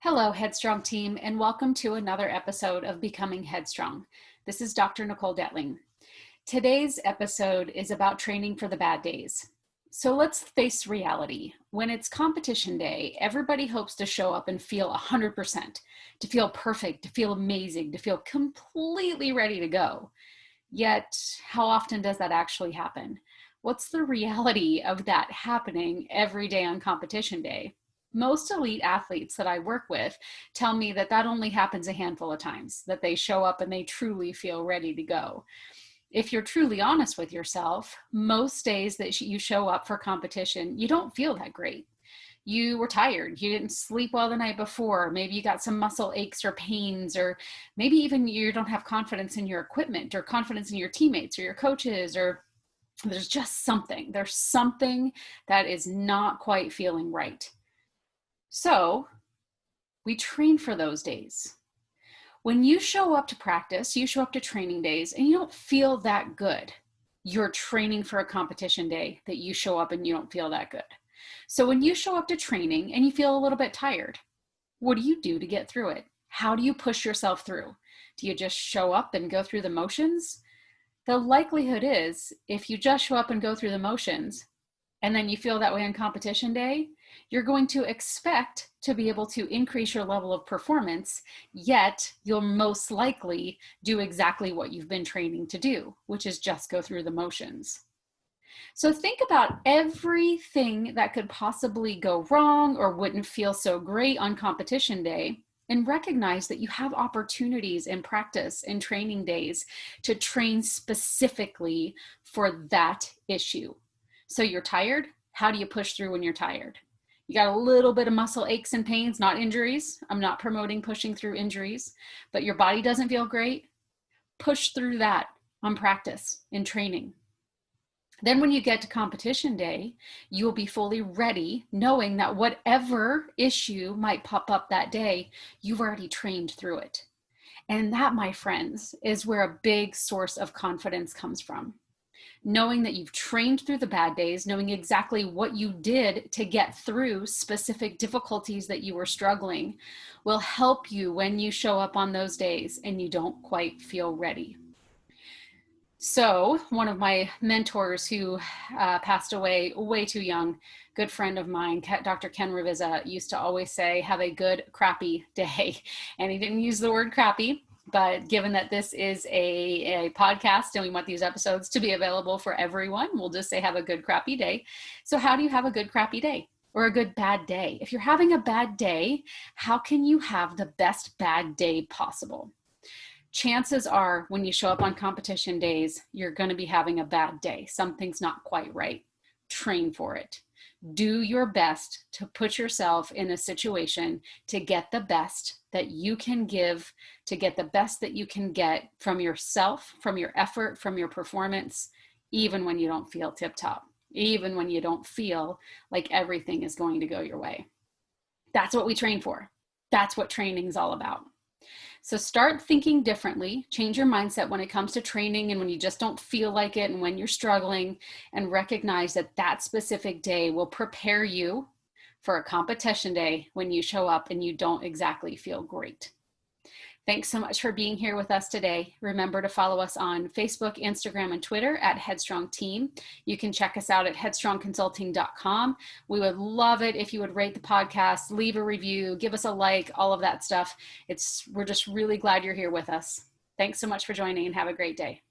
Hello, HeadStrong team, and welcome to another episode of Becoming HeadStrong. This is Dr. Nicole Detling. Today's episode is about training for the bad days. So let's face reality. When it's competition day, everybody hopes to show up and feel 100%, to feel perfect, to feel amazing, to feel completely ready to go. Yet, how often does that actually happen? What's the reality of that happening every day on competition day? Most elite athletes that I work with tell me that only happens a handful of times, that they show up and they truly feel ready to go. If you're truly honest with yourself, most days that you show up for competition, you don't feel that great. You were tired. You didn't sleep well the night before. Maybe you got some muscle aches or pains, or maybe even you don't have confidence in your equipment or confidence in your teammates or your coaches, or there's just something. There's something that is not quite feeling right. So we train for those days. When you show up to practice, you show up to training days and you don't feel that good, you're training for a competition day that you show up and you don't feel that good. So when you show up to training and you feel a little bit tired, what do you do to get through it? How do you push yourself through? Do you just show up and go through the motions? The likelihood is if you just show up and go through the motions and then you feel that way on competition day, you're going to expect to be able to increase your level of performance, yet you'll most likely do exactly what you've been training to do, which is just go through the motions. So think about everything that could possibly go wrong or wouldn't feel so great on competition day, and recognize that you have opportunities in practice and training days to train specifically for that issue. So you're tired. How do you push through when you're tired? You got a little bit of muscle aches and pains, not injuries. I'm not promoting pushing through injuries, but your body doesn't feel great. Push through that on practice and training. Then when you get to competition day, you'll be fully ready, knowing that whatever issue might pop up that day, you've already trained through it. And that, my friends, is where a big source of confidence comes from. Knowing that you've trained through the bad days, knowing exactly what you did to get through specific difficulties that you were struggling, will help you when you show up on those days and you don't quite feel ready. So one of my mentors who passed away way too young, good friend of mine, Dr. Ken Reviza, used to always say, have a good crappy day. And he didn't use the word crappy, but given that this is a podcast and we want these episodes to be available for everyone, we'll just say have a good crappy day. So how do you have a good crappy day or a good bad day? If you're having a bad day, how can you have the best bad day possible? Chances are when you show up on competition days, you're going to be having a bad day. Something's not quite right. Train for it. Do your best to put yourself in a situation to get the best that you can give, to get the best that you can get from yourself, from your effort, from your performance, even when you don't feel tip-top, even when you don't feel like everything is going to go your way. That's what we train for. That's what training is all about. So start thinking differently, change your mindset when it comes to training and when you just don't feel like it and when you're struggling, and recognize that that specific day will prepare you for a competition day when you show up and you don't exactly feel great. Thanks so much for being here with us today. Remember to follow us on Facebook, Instagram, and Twitter at HeadStrong Team. You can check us out at headstrongconsulting.com. We would love it if you would rate the podcast, leave a review, give us a like, all of that stuff. We're just really glad you're here with us. Thanks so much for joining and have a great day.